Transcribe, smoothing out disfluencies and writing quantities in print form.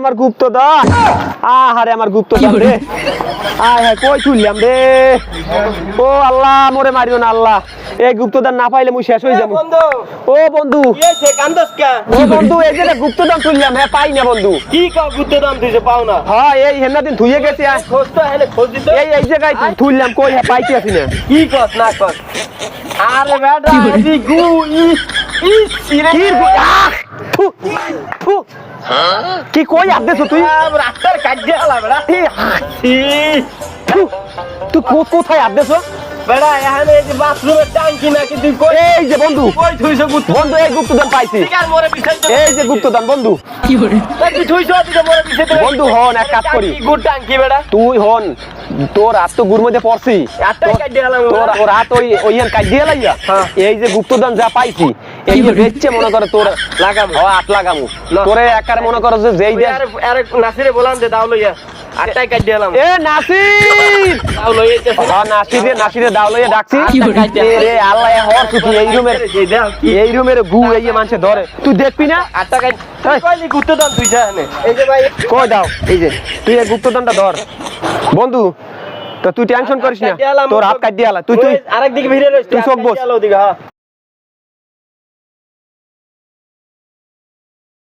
আমার গুপ্তধন আহারে আমার গুপ্তধন রে আয় হায় কই তুললাম রে ও আল্লাহ মোরে মারিও না আল্লাহ এই গুপ্তধন না পাইলে মুই শেষ হয়ে যাবো বন্ধু ও বন্ধু এসে কান্দস কা ও বন্ধু এই যে গুপ্তধন তুললাম হ্যাঁ পাই না বন্ধু কি ক গুপ্তধন তুই যে পাও না হ্যাঁ এই হেনা দিন ধুইয়ে গেছি খোঁজ তো হেলে খোঁজ দিত এই জায়গায় তুললাম কই হ্যাঁ পাইতে আসি না কি কস না কস আরে বেটা এদি গু ই সিরে কি থু থু কি কই আদেছ তুই রাস্তার কাটে আলা বেটা ই তুই কোথায় আদেছ বেটা এখানে এই যে বাথরুমের ট্যাঙ্কি নাকি তুই কই এই যে বন্ধু কই থুইছ বন্ধু এই গুপ্তধন পাইছি আর মোরে পিছাই এই যে গুপ্তধন বন্ধু তুই থুইছ তুই মোরে পিছাই বন্ধু হন এক কাজ করি গুড ট্যাঙ্কি বেটা তুই হন তোর হাত তো গুর মধ্যে পড়ছি আটটাই কাটে আলা তোর হাত ওই কাজ দিয়ে লাইয়া এই যে গুপ্তধন যা পাইছি এই যে বেচছে মনে করে তোর লাগামু হাত লাগামু তোরে একারে মনে করো যে যেই দে আরে নাসিরে বলান দে দাও লইয়া আটটাই কাটে আলাম এ নাসির দাও লইয়া হ্যাঁ নাসিরে দাও লইয়া ডাকছি রে আল্লাহ হর ছুটি এই রুমের গু এই মানুষে ধরে তুই দেখবি না আটটা কাট কইলি গুপ্তধন তুই জানে এই যে ভাই কই দাও এই যে তুই এই গুপ্তধনটা ধর বন্ধু তো তুই টেনশন করিস না তোর হাত কাট দিয়ে আলা তুই আরেক দিকে ভিড়ে রইছ তুই চোখ বস।